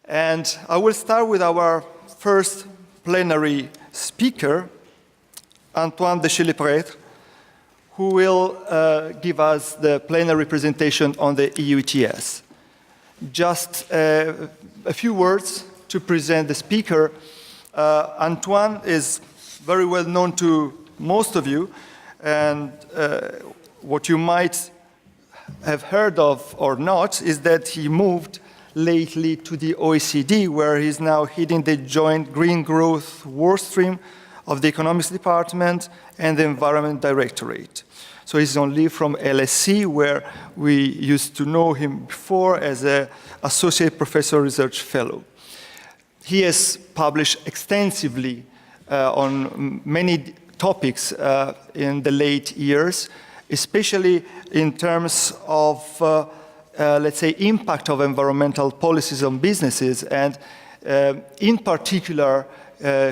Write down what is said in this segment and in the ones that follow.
And I will start with our first plenary speaker, Antoine Dechezleprêtre, who will give us the plenary presentation on the EU ETS. Just a few words to present the speaker. Antoine is very well known to most of you, and what you might have heard of or not is that he moved lately to the OECD, where he's now heading the joint green growth workstream of the economics department and the environment directorate. So he's on leave from LSE, where we used to know him before as an associate professor research fellow. He has published extensively on many topics in the late years, especially in terms of, let's say, impact of environmental policies on businesses, and in particular,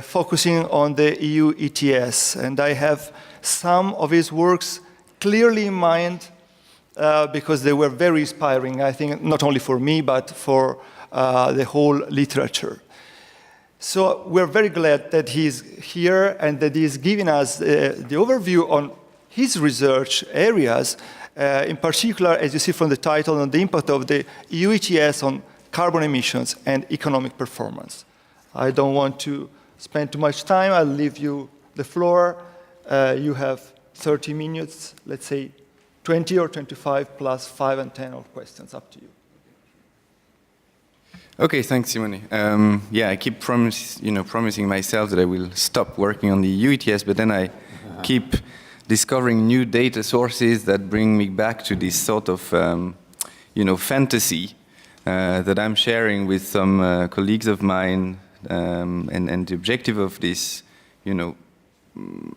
focusing on the EU ETS. And I have some of his works clearly in mind because they were very inspiring, I think, not only for me, but for the whole literature. So we're very glad that he's here and that he's giving us the overview on his research areas, in particular, as you see from the title, on the impact of the EU ETS on carbon emissions and economic performance. I don't want to spend too much time. I'll leave you the floor. You have 30 minutes, let's say 20 or 25 plus 5 and 10 of questions, up to you. Okay, thanks, Simone. Yeah, I keep promising myself that I will stop working on the EU ETS, but then I keep discovering new data sources that bring me back to this sort of, fantasy that I'm sharing with some colleagues of mine, and the objective of this,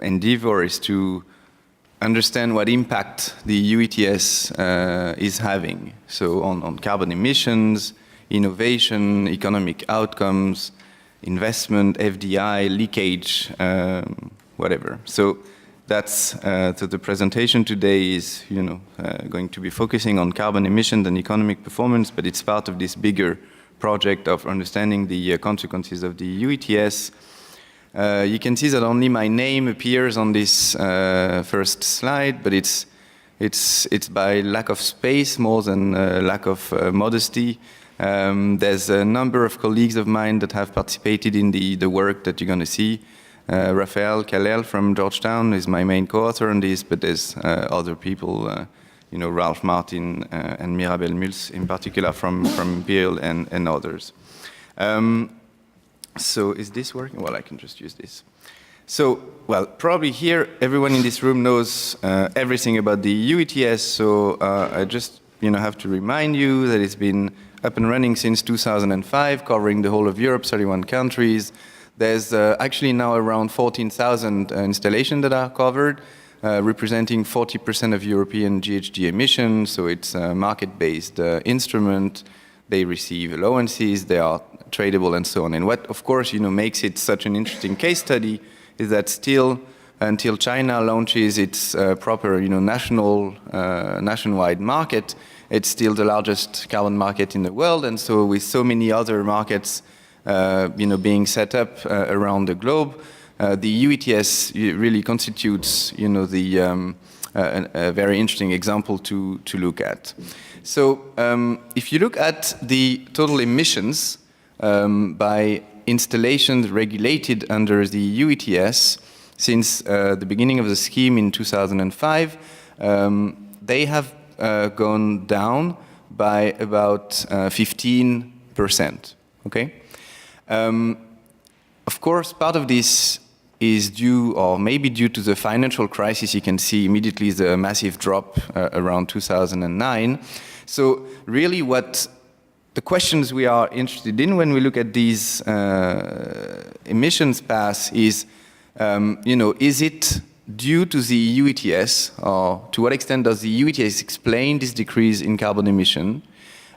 endeavor is to understand what impact the EU ETS is having. So on carbon emissions, innovation, economic outcomes, investment, FDI, leakage, whatever. So that's so the presentation today is, going to be focusing on carbon emissions and economic performance, but it's part of this bigger project of understanding the consequences of the EU ETS. You can see that only my name appears on this first slide, but it's by lack of space more than lack of modesty. There's a number of colleagues of mine that have participated in the work that you're going to see. Raphael Kalel from Georgetown is my main co-author on this, but there's other people, Ralph Martin and Mirabel Muls in particular from Imperial and others. So is this working? Well, I can just use this. So, well, probably here everyone in this room knows everything about the EU ETS, so I just have to remind you that it's been up and running since 2005, covering the whole of Europe, 31 countries. There's actually now around 14,000 installations that are covered, representing 40% of European GHG emissions, so it's a market-based instrument. They receive allowances, they are tradable and so on. And what, of course, makes it such an interesting case study is that still, until China launches its proper, nationwide market, it's still the largest carbon market in the world. And so with so many other markets, being set up around the globe, the EU ETS really constitutes, a very interesting example to look at. So if you look at the total emissions by installations regulated under the EU ETS since the beginning of the scheme in 2005, they have gone down by about 15%, okay? Of course, part of this is due, or maybe due to the financial crisis. You can see immediately the massive drop around 2009. So really what the questions we are interested in when we look at these emissions paths is, is it due to the EU ETS, or to what extent does the EU ETS explain this decrease in carbon emission?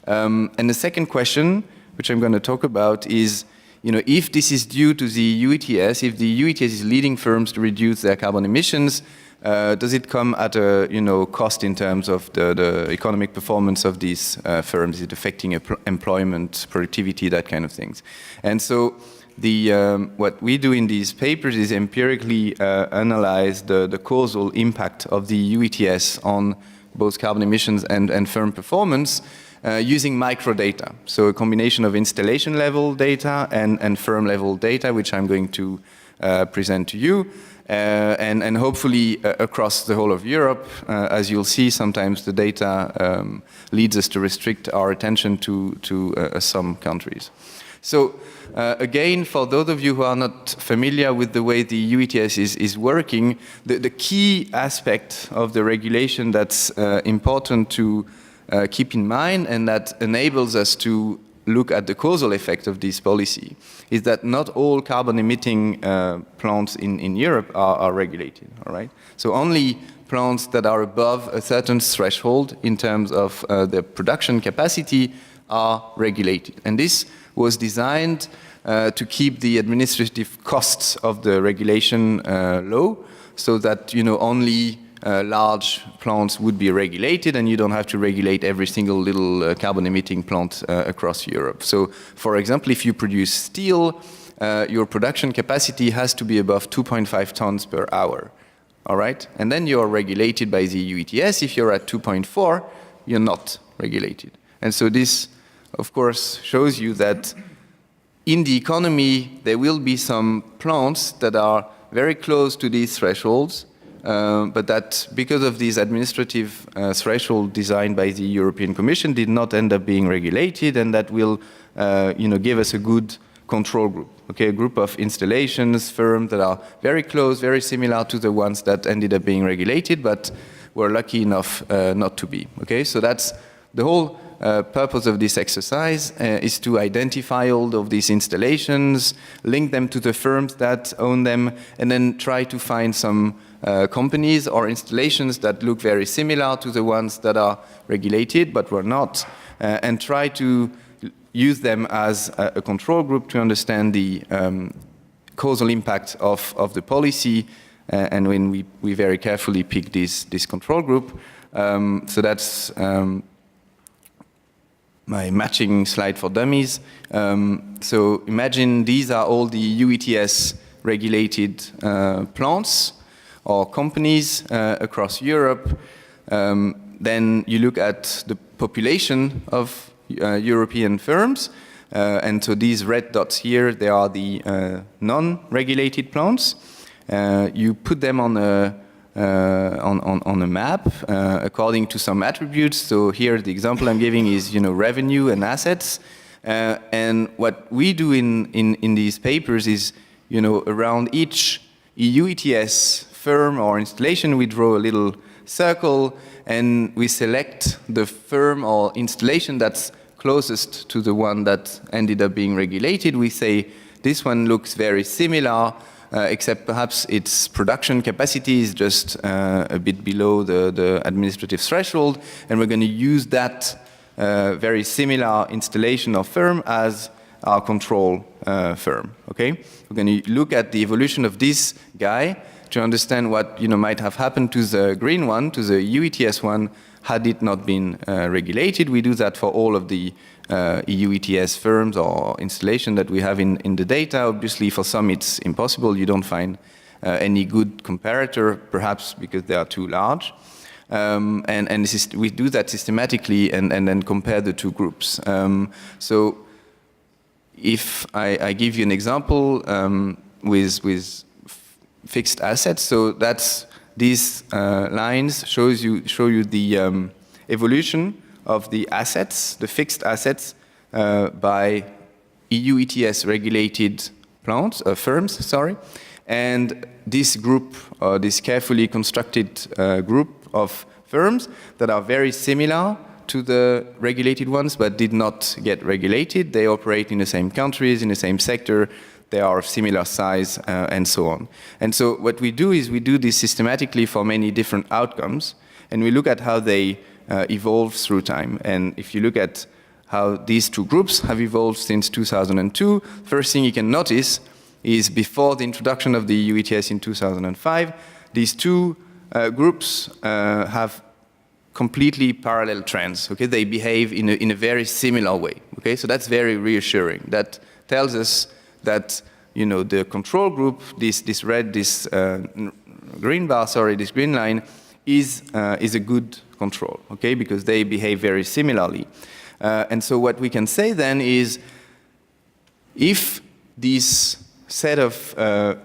And the second question, which I'm going to talk about, is if this is due to the EU ETS, if the EU ETS is leading firms to reduce their carbon emissions, Does it come at a cost in terms of the economic performance of these firms? Is it affecting employment, productivity, that kind of things? And so what we do in these papers is empirically analyze the causal impact of the EU ETS on both carbon emissions and firm performance using microdata. So a combination of installation level data and firm level data, which I'm going to present to you. And hopefully across the whole of Europe, as you'll see, sometimes the data leads us to restrict our attention to some countries. So again, for those of you who are not familiar with the way the EU ETS is working, the key aspect of the regulation that's important to keep in mind and that enables us to look at the causal effect of this policy is that not all carbon emitting plants in Europe are regulated, all right? So only plants that are above a certain threshold in terms of the production capacity are regulated. And this was designed to keep the administrative costs of the regulation low so that, only large plants would be regulated and you don't have to regulate every single little carbon emitting plant across Europe. So, for example, if you produce steel, your production capacity has to be above 2.5 tons per hour, all right? And then you're regulated by the EU ETS. If you're at 2.4, you're not regulated. And so this, of course, shows you that in the economy, there will be some plants that are very close to these thresholds, but that because of these administrative threshold designed by the European Commission did not end up being regulated, and that will give us a good control group, okay, a group of installations, firms that are very close, very similar to the ones that ended up being regulated, but were lucky enough not to be, okay? So that's the whole purpose of this exercise is to identify all of these installations, link them to the firms that own them, and then try to find some companies or installations that look very similar to the ones that are regulated but were not, and try to use them as a control group to understand the causal impact of the policy, and when we very carefully pick this control group. So that's my matching slide for dummies. So imagine these are all the EU ETS regulated plants or companies across Europe. Then you look at the population of European firms. And so these red dots here, they are the non-regulated plants. You put them on a map according to some attributes. So here the example I'm giving is revenue and assets. And what we do in these papers is around each EU ETS firm or installation we draw a little circle and we select the firm or installation that's closest to the one that ended up being regulated. We say this one looks very similar, except perhaps its production capacity is just a bit below the administrative threshold, and we're going to use that very similar installation or firm as our control firm, okay? We're going to look at the evolution of this guy to understand what might have happened to the green one, to the EU ETS one, had it not been regulated. We do that for all of the EU ETS firms or installation that we have in the data. Obviously, for some it's impossible. You don't find any good comparator, perhaps because they are too large. And we do that systematically and then compare the two groups. So if I give you an example with fixed assets, so that's these lines show you the evolution of the assets, the fixed assets by EU ETS regulated firms, sorry. And this group, this carefully constructed group of firms that are very similar to the regulated ones but did not get regulated. They operate in the same countries, in the same sector, they are of similar size, and so on. And so what we do is we do this systematically for many different outcomes, and we look at how they evolve through time. And if you look at how these two groups have evolved since 2002, first thing you can notice is before the introduction of the EU ETS in 2005, these two groups have completely parallel trends. Okay, they behave in a very similar way. Okay, so that's very reassuring. That tells us that the control group, this green bar, this green line, is a good control. Okay, because they behave very similarly. And so what we can say then is, if this set of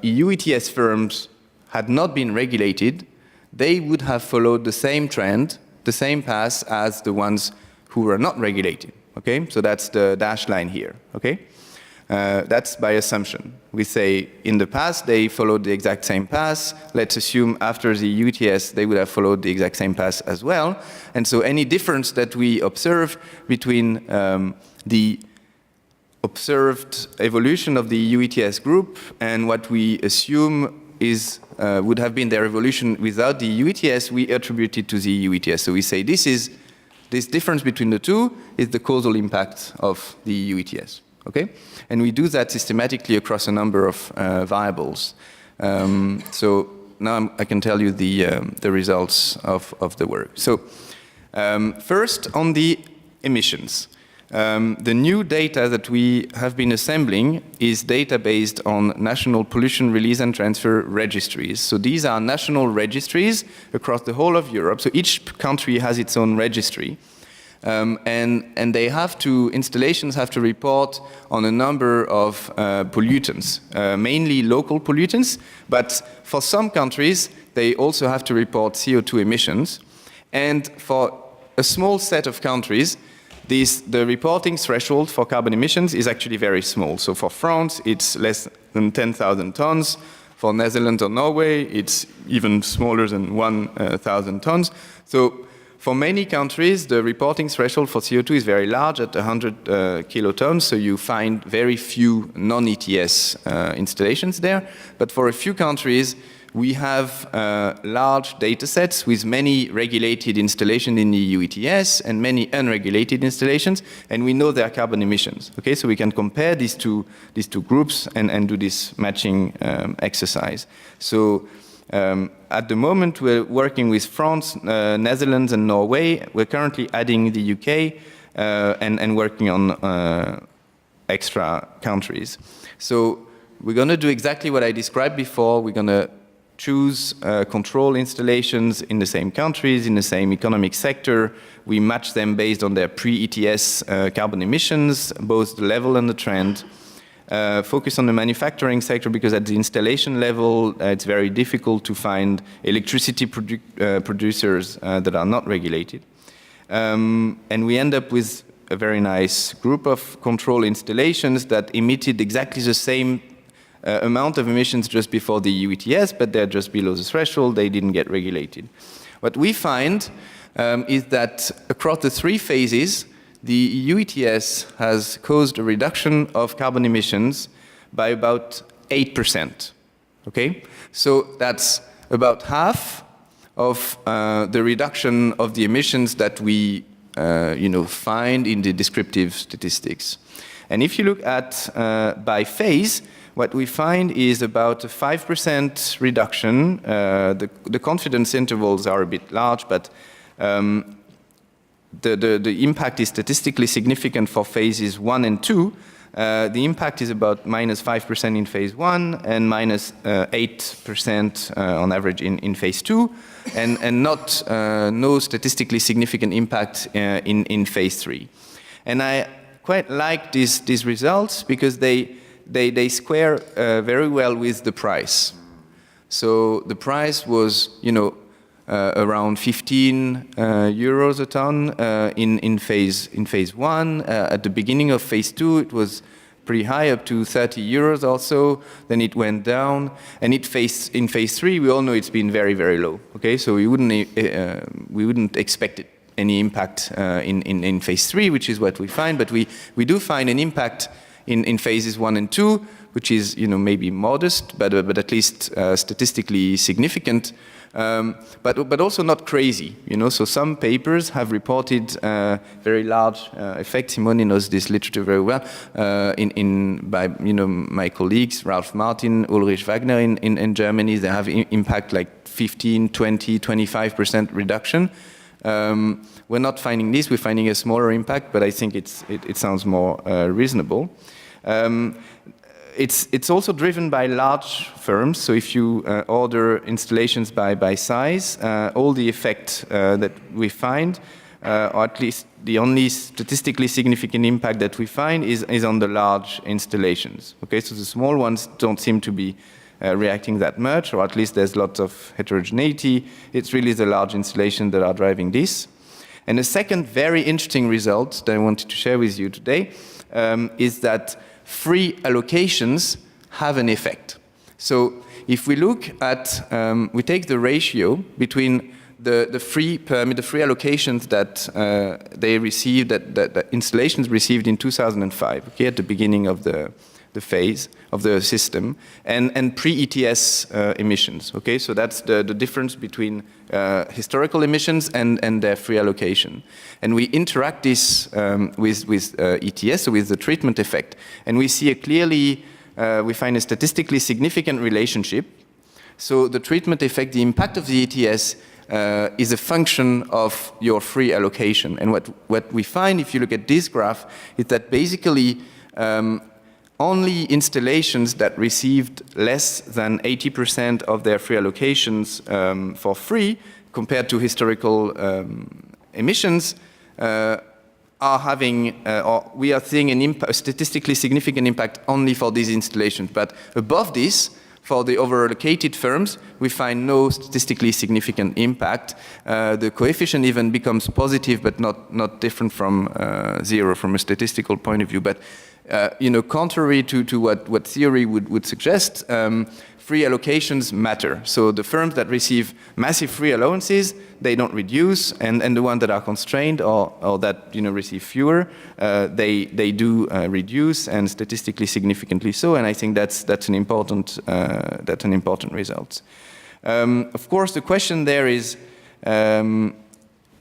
EU ETS firms had not been regulated, they would have followed the same trend, the same path as the ones who were not regulated. Okay, so that's the dashed line here. Okay, that's by assumption. We say in the past they followed the exact same path. Let's assume after the EU ETS they would have followed the exact same path as well. And so any difference that we observe between the observed evolution of the EU ETS group and what we assume is would have been their evolution without the EU ETS, we attribute it to the EU ETS. So we say this difference between the two is the causal impact of the EU ETS. Okay, and we do that systematically across a number of variables. So now I can tell you the results of the work. So first on the emissions. The new data that we have been assembling is data based on national pollution release and transfer registries. So these are national registries across the whole of Europe. So each country has its own registry. And they have to, installations have to report on a number of pollutants, mainly local pollutants, but for some countries, they also have to report CO2 emissions. And for a small set of countries, the reporting threshold for carbon emissions is actually very small. So for France, it's less than 10,000 tons. For Netherlands or Norway, it's even smaller than 1,000 tons. So for many countries, the reporting threshold for CO2 is very large at 100 kilotons, so you find very few non-ETS installations there. But for a few countries, we have large data sets with many regulated installations in the EU ETS and many unregulated installations, and we know their carbon emissions. Okay, so we can compare these two groups and do this matching exercise. So at the moment, we're working with France, Netherlands, and Norway. We're currently adding the UK and working on extra countries. So we're going to do exactly what I described before. We're going to choose control installations in the same countries, in the same economic sector. We match them based on their pre-ETS carbon emissions, both the level and the trend. Focus on the manufacturing sector because at the installation level, it's very difficult to find electricity producers that are not regulated. And we end up with a very nice group of control installations that emitted exactly the same amount of emissions just before the EU ETS, but they're just below the threshold, they didn't get regulated. What we find is that across the three phases, the EU ETS has caused a reduction of carbon emissions by about 8%. Okay? So that's about half of the reduction of the emissions that we find in the descriptive statistics. And if you look at by phase, what we find is about a 5% reduction. The confidence intervals are a bit large, but the impact is statistically significant for phases 1 and 2. The impact is about minus 5% in phase 1 and minus 8% on average in phase 2, and no statistically significant impact in phase 3. And I quite like these results because they square very well with the price. So the price was, around 15 euros a ton in phase 1. At the beginning of phase 2, it was pretty high, up to 30 euros also. Then it went down, and in phase 3, we all know it's been very, very low. Okay, so we wouldn't expect any impact in phase 3, which is what we find. But we do find an impact in phases 1 and 2, which is maybe modest, but at least statistically significant. but also not crazy, you know. So some papers have reported very large effects. Simone knows this literature very well. By my colleagues Ralph Martin, Ulrich Wagner in Germany, they have impact like 15, 20, 25% reduction. We're not finding this. We're finding a smaller impact, but I think it sounds more reasonable. It's also driven by large firms. So if you order installations by size, all the effect that we find, or at least the only statistically significant impact that we find is on the large installations. Okay, so the small ones don't seem to be reacting that much, or at least there's lots of heterogeneity. It's really the large installations that are driving this. And the second very interesting result that I wanted to share with you today is that free allocations have an effect. So if we look at, we take the ratio between the free permit, the free allocations that they received, that installations received in 2005, okay, at the beginning of the phase of the system, and pre-ETS emissions. Okay, so that's the difference between historical emissions and their free allocation. And we interact this with ETS, so with the treatment effect, and we see we find a statistically significant relationship. So the treatment effect, the impact of the ETS, is a function of your free allocation. And what we find, if you look at this graph, is that basically only installations that received less than 80% of their free allocations for free, compared to historical emissions, are having, or we are seeing a statistically significant impact only for these installations. But above this, for the over-allocated firms, we find no statistically significant impact. The coefficient even becomes positive, but not different from zero from a statistical point of view. But contrary to what theory would suggest, free allocations matter. So the firms that receive massive free allowances, they don't reduce, and the ones that are constrained or that receive fewer, they do reduce, and statistically significantly so. And I think that's an important result. Of course, the question there is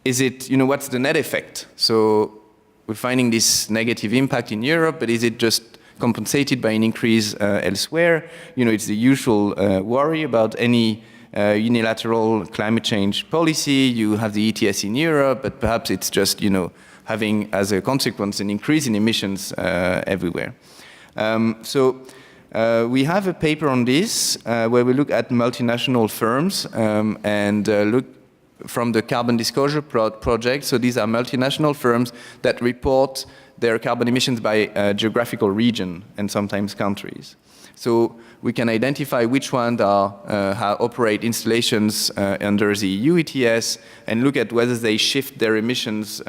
it what's the net effect? So we're finding this negative impact in Europe, but is it just compensated by an increase elsewhere? It's the usual worry about any unilateral climate change policy. You have the ETS in Europe, but perhaps it's just, having as a consequence an increase in emissions everywhere. So we have a paper on this where we look at multinational firms and look from the Carbon Disclosure Project. So these are multinational firms that report their carbon emissions by geographical region and sometimes countries. So we can identify which ones operate installations under the EU ETS and look at whether they shift their emissions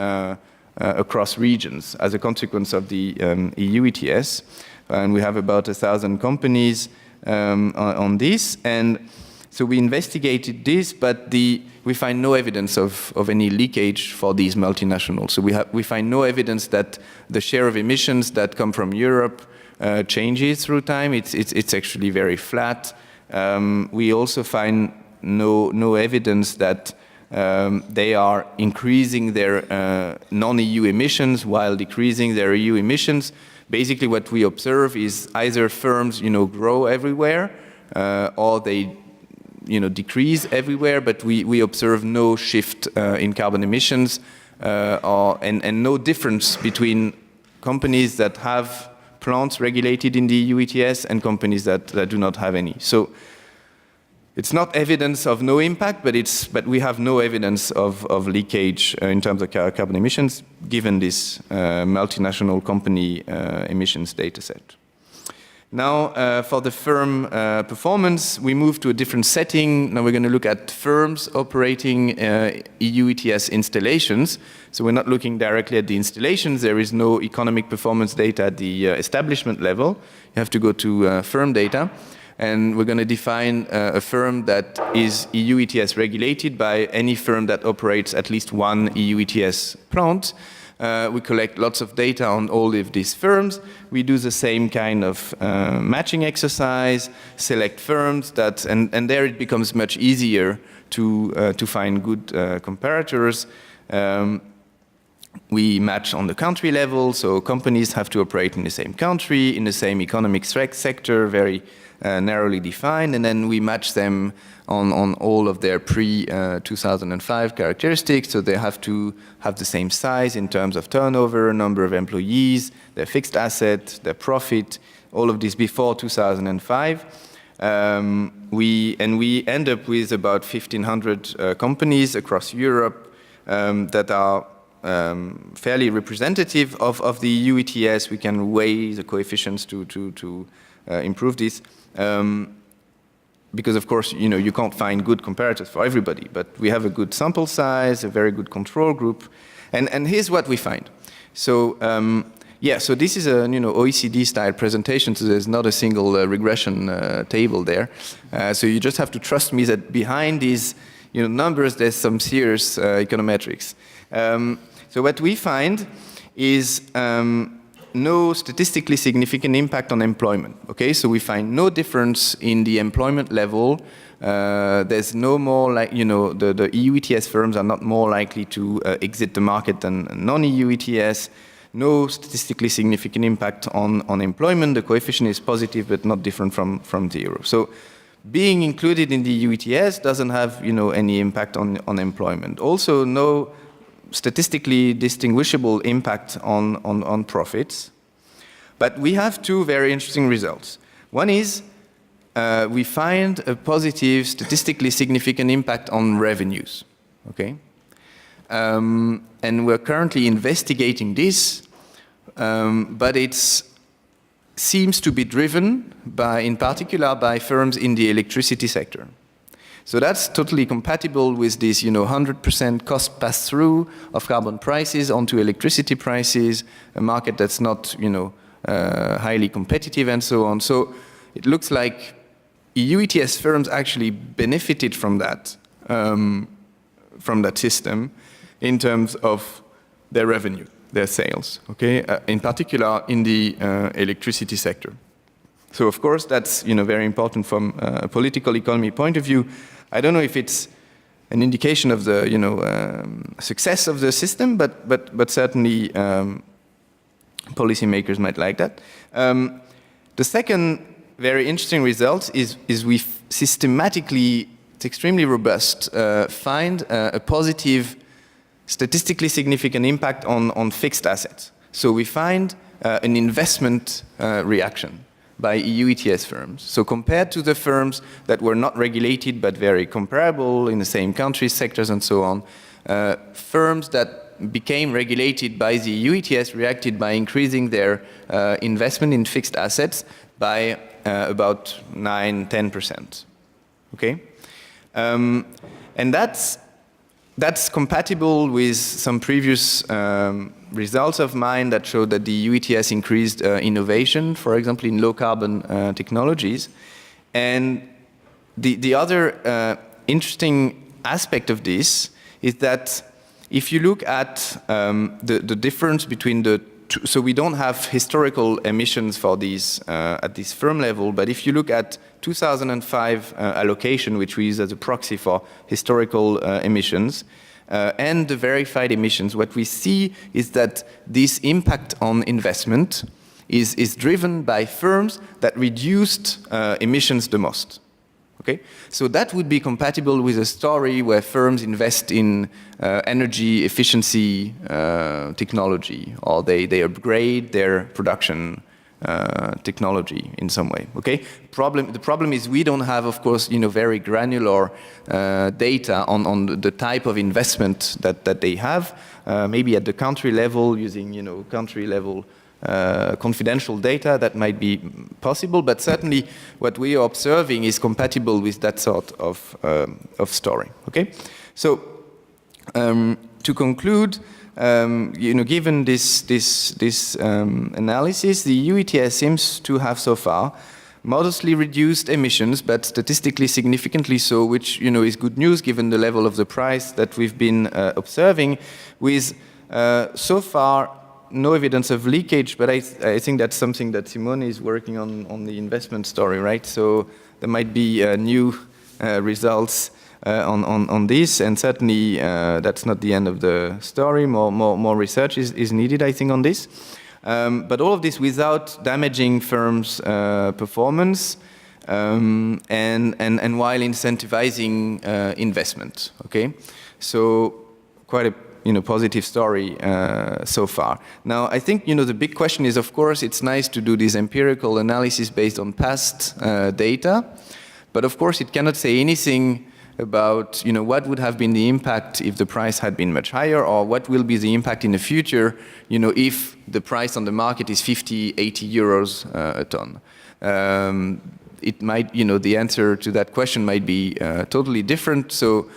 across regions as a consequence of the EU ETS. And we have about 1,000 companies on this. And so we investigated this, but we find no evidence of any leakage for these multinationals. So we find no evidence that the share of emissions that come from Europe changes through time. It's actually very flat. We also find no evidence that they are increasing their non-EU emissions while decreasing their EU emissions. Basically, what we observe is either firms, grow everywhere, or they decrease everywhere, but we observe no shift in carbon emissions and no difference between companies that have plants regulated in the EU ETS and companies that do not have any. So it's not evidence of no impact, but we have no evidence of leakage in terms of carbon emissions given this multinational company emissions data set. Now, for the firm performance, we move to a different setting. Now we're going to look at firms operating EU ETS installations. So we're not looking directly at the installations. There is no economic performance data at the establishment level. You have to go to firm data. And we're going to define a firm that is EU ETS regulated by any firm that operates at least one EU ETS plant. We collect lots of data on all of these firms. We do the same kind of matching exercise, select firms that, and there it becomes much easier to find good comparators. We match on the country level, so companies have to operate in the same country, in the same economic sector, very narrowly defined, and then we match them on all of their pre-2005 characteristics, so they have to have the same size in terms of turnover, number of employees, their fixed asset, their profit, all of this before 2005. We end up with about 1,500 companies across Europe that are fairly representative of the EU ETS. We can weigh the coefficients to improve this. Because of course, you can't find good comparators for everybody, but we have a good sample size, a very good control group, and here's what we find. So so this is a OECD-style presentation, so there's not a single regression table there. So you just have to trust me that behind these numbers, there's some serious econometrics. So what we find is no statistically significant impact on employment. Okay, so we find no difference in the employment level. There's no more like, the EU ETS firms are not more likely to exit the market than non-EU ETS. No statistically significant impact on employment. The coefficient is positive, but not different from zero. So being included in the EU ETS doesn't have, any impact on employment. Also, no statistically distinguishable impact on profits. But we have two very interesting results. One is we find a positive, statistically significant impact on revenues. Okay? And we're currently investigating this, but it seems to be driven in particular by firms in the electricity sector. So that's totally compatible with this, 100% cost pass-through of carbon prices onto electricity prices, a market that's not, highly competitive and so on. So it looks like EU ETS firms actually benefited from that system in terms of their revenue, their sales, okay? In particular in the electricity sector. So of course that's, very important from a political economy point of view. I don't know if it's an indication of the, success of the system, but certainly policymakers might like that. The second very interesting result is we systematically, it's extremely robust, find a positive, statistically significant impact on fixed assets. So we find an investment reaction by EU ETS firms. So compared to the firms that were not regulated but very comparable in the same countries, sectors and so on, firms that became regulated by the EU ETS reacted by increasing their investment in fixed assets by about 9–10%. Okay? And that's compatible with some previous results of mine that showed that the EU ETS increased innovation, for example, in low-carbon technologies. And the other interesting aspect of this is that if you look at the difference between the two, so we don't have historical emissions for these at this firm level, but if you look at 2005 allocation, which we use as a proxy for historical emissions, and the verified emissions, what we see is that this impact on investment is driven by firms that reduced emissions the most. Okay? So that would be compatible with a story where firms invest in energy efficiency technology, or they upgrade their production technology in some way. Okay? The problem is we don't have, of course, very granular data on the type of investment that they have. Maybe at the country level, using country level confidential data, that might be possible, but certainly what we are observing is compatible with that sort of story. Okay, so to conclude, given this analysis, the EU ETS seems to have so far modestly reduced emissions, but statistically significantly so, which is good news given the level of the price that we've been observing, with So far, no evidence of leakage, but I think that's something that Simone is working on the investment story, right? So there might be new results on this, and certainly that's not the end of the story. More research is needed, I think, on this. But all of this without damaging firms' performance and while incentivizing investment. Okay, so quite a positive story so far. Now, I think the big question is, of course, it's nice to do this empirical analysis based on past data, but of course, it cannot say anything about what would have been the impact if the price had been much higher, or what will be the impact in the future if the price on the market is 50, 80 euros a ton. It might, the answer to that question might be totally different. So,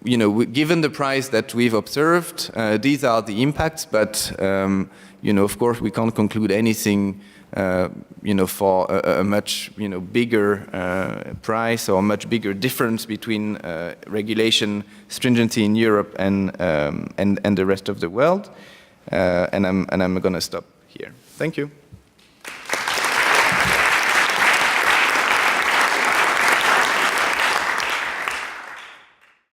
given the price that we've observed, these are the impacts, but of course we can't conclude anything for a much bigger price or much bigger difference between regulation stringency in Europe and the rest of the world. And I'm going to stop here. Thank you.